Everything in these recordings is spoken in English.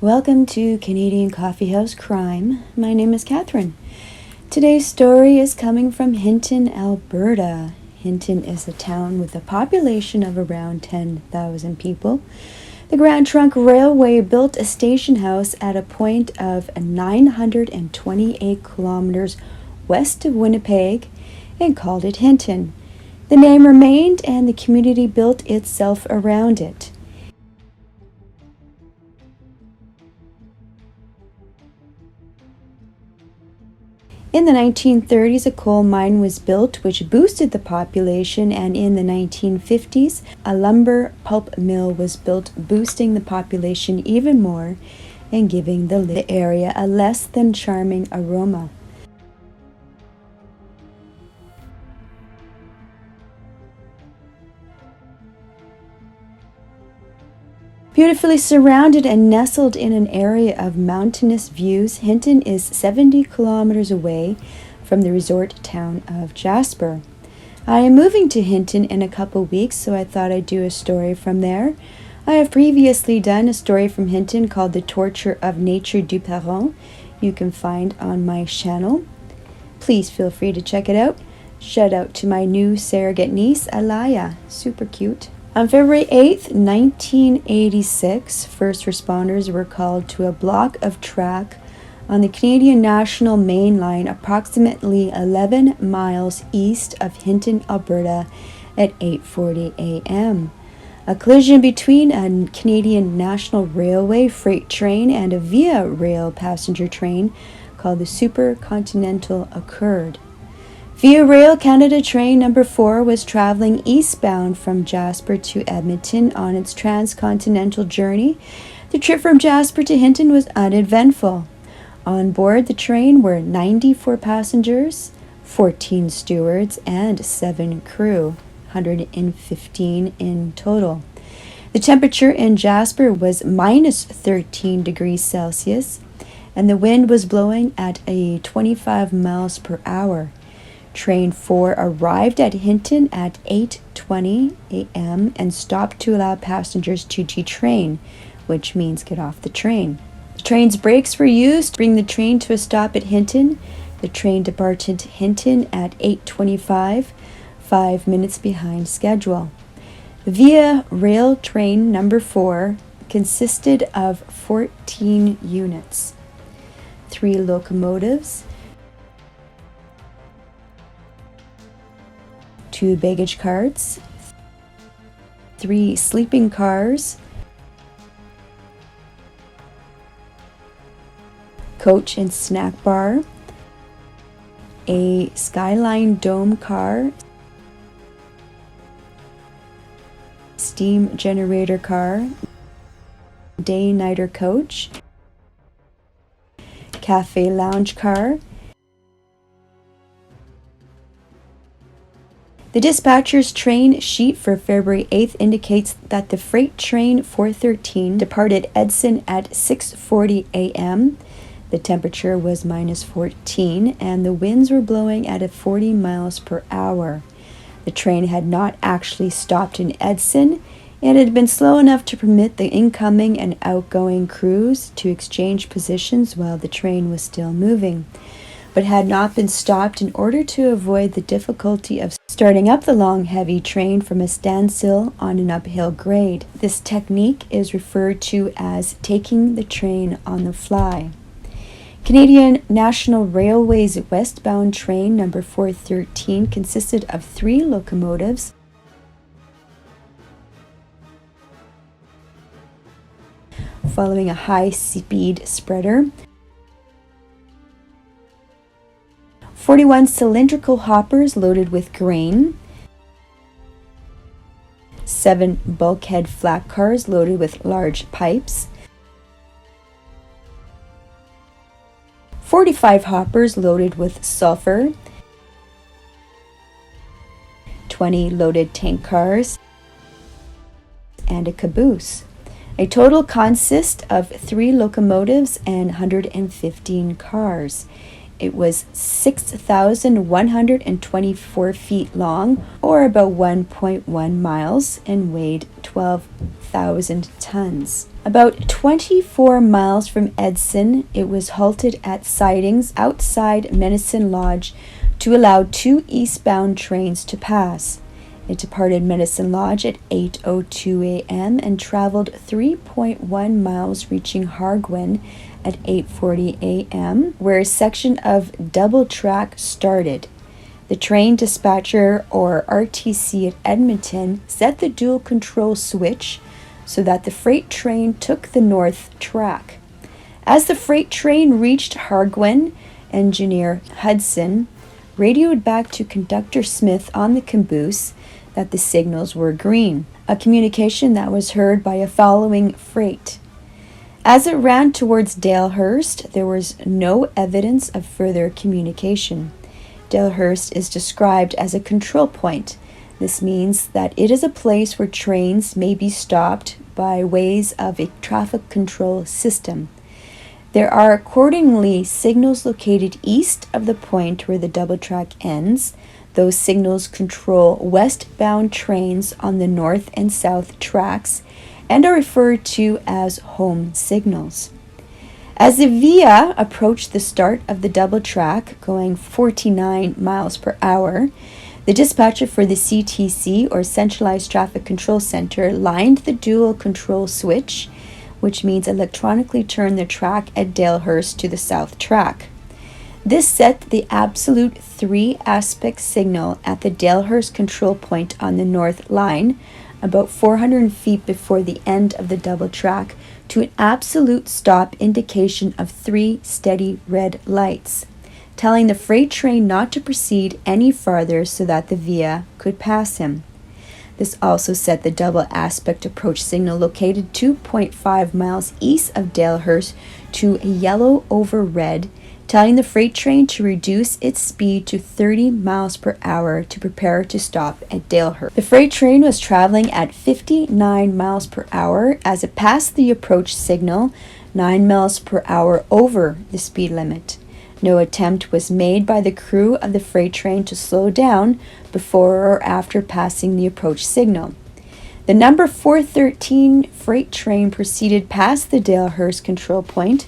Welcome to Canadian Coffee House Crime. My name is Catherine. Today's story is coming from Hinton, Alberta. Hinton is a town with a population of around 10,000 people. The Grand Trunk Railway built a station house at a point of 928 kilometers west of Winnipeg and called it Hinton. The name remained and the community built itself around it. In the 1930s, a coal mine was built which boosted the population, and in the 1950s, a lumber pulp mill was built, boosting the population even more and giving the area a less than charming aroma. Beautifully surrounded and nestled in an area of mountainous views, Hinton is 70 kilometers away from the resort town of Jasper. I am moving to Hinton in a couple weeks, so I thought I'd do a story from there. I have previously done a story from Hinton called The Torture of Nature du Perron. You can find on my channel. Please feel free to check it out. Shout out to my new surrogate niece, Alaya. Super cute. On February 8th, 1986, first responders were called to a block of track on the Canadian National Main Line approximately 11 miles east of Hinton, Alberta at 8:40 a.m. A collision between a Canadian National Railway freight train and a Via Rail passenger train called the Super Continental occurred. Via Rail Canada train number 4 was traveling eastbound from Jasper to Edmonton on its transcontinental journey. The trip from Jasper to Hinton was uneventful. On board the train were 94 passengers, 14 stewards, and 7 crew, 115 in total. The temperature in Jasper was minus 13 degrees Celsius, and the wind was blowing at 25 miles per hour. Train 4 arrived at Hinton at 8:20 a.m. and stopped to allow passengers to detrain, which means get off the train. The train's brakes were used to bring the train to a stop at Hinton. The train departed Hinton at 8:25, 5 minutes behind schedule. The Via Rail train number 4 consisted of 14 units, 3 locomotives, 2 baggage carts, 3 sleeping cars, coach and snack bar, a Skyline Dome car, steam generator car, day-nighter coach, cafe lounge car. The dispatcher's train sheet for February 8th indicates that the freight train 413 departed Edson at 6:40 a.m. The temperature was minus 14 and the winds were blowing at 40 miles per hour. The train had not actually stopped in Edson. It had been slow enough to permit the incoming and outgoing crews to exchange positions while the train was still moving, but had not been stopped in order to avoid the difficulty of starting up the long, heavy train from a standstill on an uphill grade. This technique is referred to as taking the train on the fly. Canadian National Railway's westbound train number 413 consisted of 3 locomotives, following a high-speed spreader, 41 cylindrical hoppers loaded with grain, 7 bulkhead flat cars loaded with large pipes, 45 hoppers loaded with sulfur, 20 loaded tank cars, and a caboose. A total consists of 3 locomotives and 115 cars. It was 6,124 feet long, or about 1.1 miles, and weighed 12 1,000 tons. About 24 miles from Edson, it was halted at sidings outside Medicine Lodge to allow 2 eastbound trains to pass. It departed Medicine Lodge at 8:02 a.m. and traveled 3.1 miles, reaching Hargwen at 8:40 a.m., where a section of double track started. The train dispatcher, or RTC at Edmonton, set the dual control switch so that the freight train took the north track. As the freight train reached Hargwen, engineer Hudson radioed back to conductor Smith on the caboose that the signals were green, a communication that was heard by a following freight. As it ran towards Dalehurst, there was no evidence of further communication. Dalehurst is described as a control point. This means that it is a place where trains may be stopped by ways of a traffic control system. There are accordingly signals located east of the point where the double track ends. Those signals control westbound trains on the north and south tracks and are referred to as home signals. As the via approached the start of the double track, going 49 miles per hour, the dispatcher for the CTC, or Centralized Traffic Control Center, lined the dual control switch, which means electronically turn the track at Dalehurst to the south track. This set the absolute 3-aspect signal at the Dalehurst control point on the north line, about 400 feet before the end of the double track, to an absolute stop indication of 3 steady red lights, telling the freight train not to proceed any farther so that the via could pass him. This also set the double aspect approach signal located 2.5 miles east of Dalehurst to a yellow over red, telling the freight train to reduce its speed to 30 miles per hour to prepare to stop at Dalehurst. The freight train was traveling at 59 miles per hour as it passed the approach signal, 9 miles per hour over the speed limit. No attempt was made by the crew of the freight train to slow down before or after passing the approach signal. The number 413 freight train proceeded past the Dalehurst control point.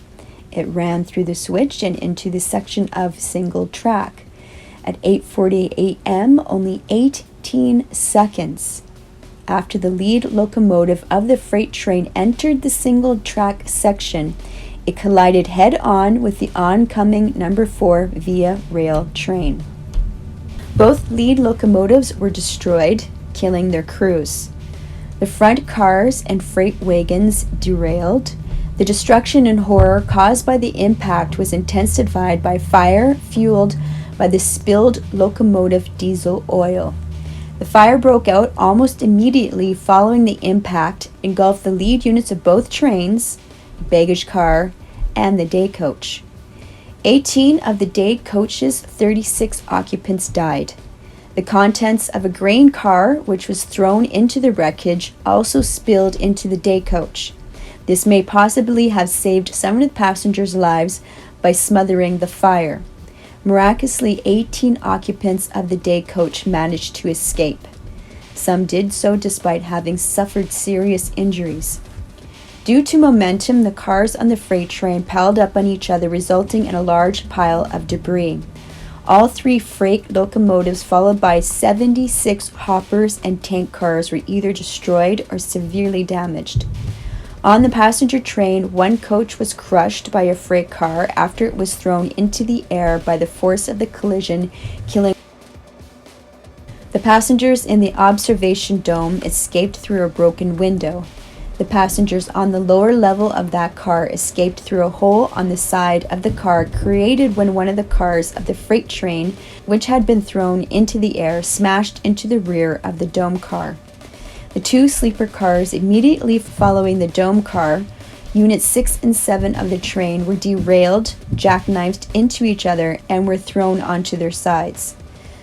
It ran through the switch and into the section of single track. At 8:40 a.m., only 18 seconds after the lead locomotive of the freight train entered the single track section, it collided head-on with the oncoming number 4 via rail train. Both lead locomotives were destroyed, killing their crews. The front cars and freight wagons derailed. The destruction and horror caused by the impact was intensified by fire fueled by the spilled locomotive diesel oil. The fire broke out almost immediately following the impact, engulfed the lead units of both trains, baggage car, and the day coach. 18 of the day coach's 36 occupants died. The contents of a grain car, which was thrown into the wreckage, also spilled into the day coach. This may possibly have saved some of the passengers' lives by smothering the fire. Miraculously, 18 occupants of the day coach managed to escape. Some did so despite having suffered serious injuries. Due to momentum, the cars on the freight train piled up on each other, resulting in a large pile of debris. All 3 freight locomotives, followed by 76 hoppers and tank cars, were either destroyed or severely damaged. On the passenger train, 1 coach was crushed by a freight car after it was thrown into the air by the force of the collision, killing. The passengers in the observation dome escaped through a broken window. The passengers on the lower level of that car escaped through a hole on the side of the car created when one of the cars of the freight train, which had been thrown into the air, smashed into the rear of the dome car. The 2 sleeper cars immediately following the dome car, Units 6 and 7 of the train, were derailed, jackknifed into each other, and were thrown onto their sides.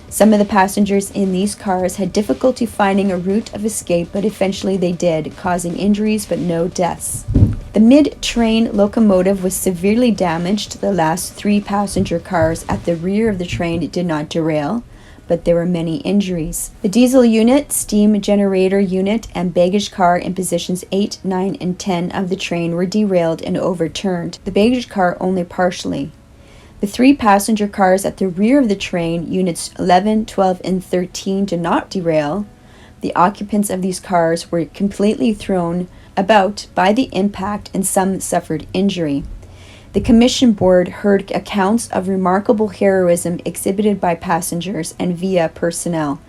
Some of the passengers in these cars had difficulty finding a route of escape, but eventually they did, causing injuries but no deaths. The mid-train locomotive was severely damaged. The last 3 passenger cars at the rear of the train did not derail, but there were many injuries. The diesel unit, steam generator unit, and baggage car in positions 8, 9, and 10 of the train were derailed and overturned. The baggage car only partially. The 3 passenger cars at the rear of the train, units 11, 12, and 13, did not derail. The occupants of these cars were completely thrown about by the impact, and some suffered injury. The Commission Board heard accounts of remarkable heroism exhibited by passengers and VIA personnel.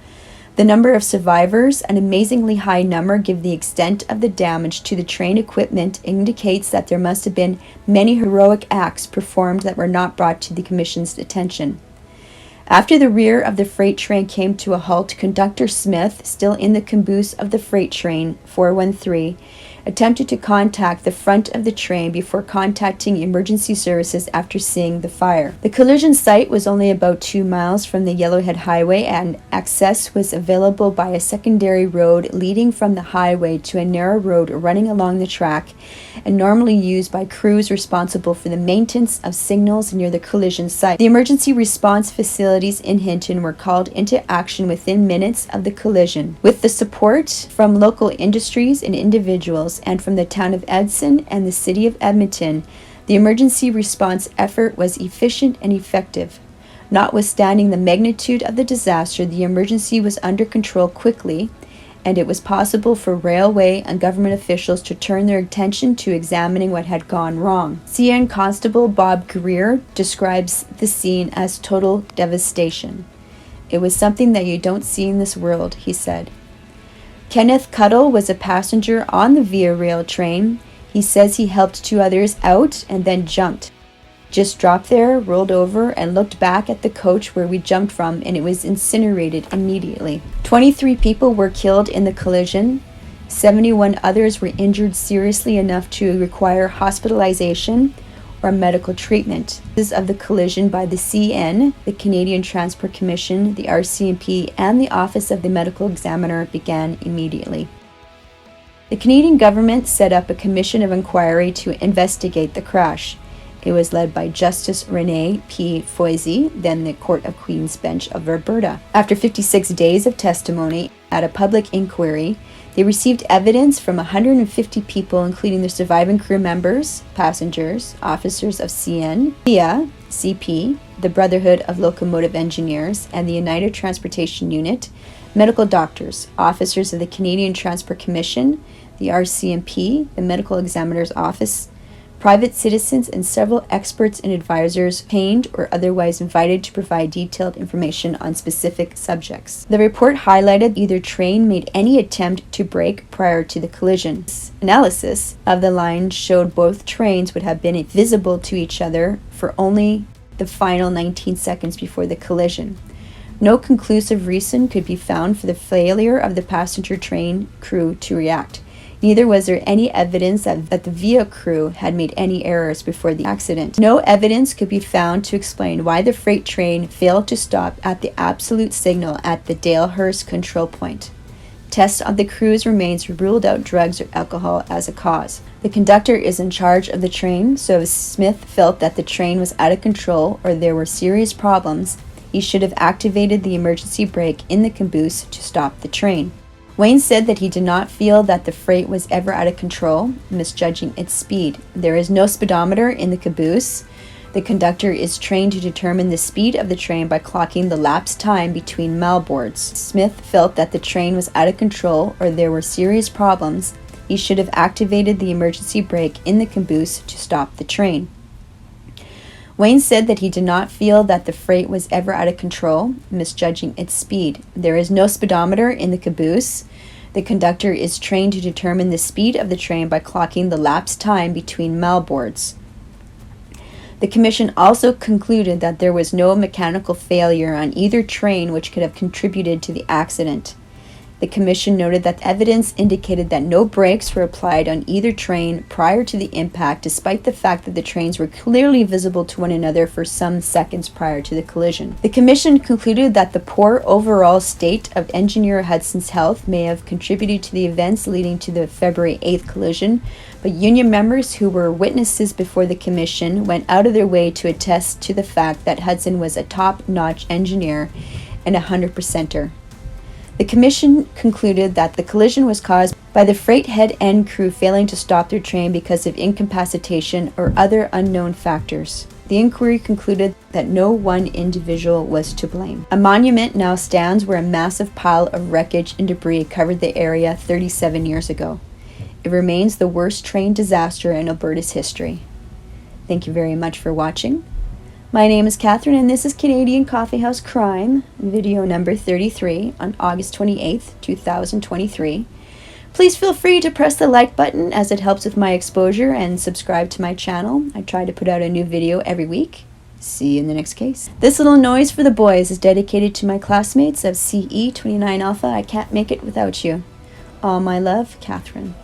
The number of survivors, an amazingly high number given the extent of the damage to the train equipment, indicates that there must have been many heroic acts performed that were not brought to the Commission's attention. After the rear of the freight train came to a halt, Conductor Smith, still in the caboose of the freight train 413, attempted to contact the front of the train before contacting emergency services after seeing the fire. The collision site was only about 2 miles from the Yellowhead Highway, and access was available by a secondary road leading from the highway to a narrow road running along the track and normally used by crews responsible for the maintenance of signals near the collision site. The emergency response facilities in Hinton were called into action within minutes of the collision. With the support from local industries and individuals and from the town of Edson and the city of Edmonton, the emergency response effort was efficient and effective. Notwithstanding the magnitude of the disaster, the emergency was under control quickly, and it was possible for railway and government officials to turn their attention to examining what had gone wrong. CN Constable Bob Greer describes the scene as total devastation. "It was something that you don't see in this world," he said. Kenneth Cuddle was a passenger on the Via Rail train. He says he helped 2 others out and then jumped. "Just dropped there, rolled over, and looked back at the coach where we jumped from, and it was incinerated immediately." 23 people were killed in the collision. 71 others were injured seriously enough to require hospitalization or medical treatment. Of the collision by the CN, the Canadian Transport Commission, the RCMP, and the Office of the Medical Examiner began immediately. The Canadian government set up a commission of inquiry to investigate the crash. It was led by Justice Rene P. Foisy, then the Court of Queen's Bench of Alberta. After 56 days of testimony at a public inquiry, they received evidence from 150 people, including the surviving crew members, passengers, officers of CN, VIA, CP, the Brotherhood of Locomotive Engineers, and the United Transportation Unit, medical doctors, officers of the Canadian Transport Commission, the RCMP, the Medical Examiner's Office, private citizens, and several experts and advisors paid or otherwise invited to provide detailed information on specific subjects. The report highlighted either train made any attempt to brake prior to the collision. Analysis of the line showed both trains would have been visible to each other for only the final 19 seconds before the collision. No conclusive reason could be found for the failure of the passenger train crew to react. Neither was there any evidence that the VIA crew had made any errors before the accident. No evidence could be found to explain why the freight train failed to stop at the absolute signal at the Dalehurst control point. Tests of the crew's remains ruled out drugs or alcohol as a cause. The conductor is in charge of the train, so if Smith felt that the train was out of control or there were serious problems, he should have activated the emergency brake in the caboose to stop the train. Wayne said that he did not feel that the freight was ever out of control, misjudging its speed. "There is no speedometer in the caboose. The conductor is trained to determine the speed of the train by clocking the lapsed time between mailboards. Smith felt that the train was out of control or there were serious problems. He should have activated the emergency brake in the caboose to stop the train." Wayne said that he did not feel that the freight was ever out of control, misjudging its speed. "There is no speedometer in the caboose. The conductor is trained to determine the speed of the train by clocking the lapsed time between mailboards." The commission also concluded that there was no mechanical failure on either train which could have contributed to the accident. The commission noted that evidence indicated that no brakes were applied on either train prior to the impact, despite the fact that the trains were clearly visible to one another for some seconds prior to the collision. The commission concluded that the poor overall state of Engineer Hudson's health may have contributed to the events leading to the February 8th collision, but union members who were witnesses before the commission went out of their way to attest to the fact that Hudson was a top-notch engineer and a 100%er. The commission concluded that the collision was caused by the freight head end crew failing to stop their train because of incapacitation or other unknown factors. The inquiry concluded that no one individual was to blame. A monument now stands where a massive pile of wreckage and debris covered the area 37 years ago. It remains the worst train disaster in Alberta's history. Thank you very much for watching. My name is Catherine, and this is Canadian Coffeehouse Crime, video number 33 on August 28th, 2023. Please feel free to press the like button as it helps with my exposure, and subscribe to my channel. I try to put out a new video every week. See you in the next case. This little noise for the boys is dedicated to my classmates of CE 29 Alpha. I can't make it without you. All my love, Catherine.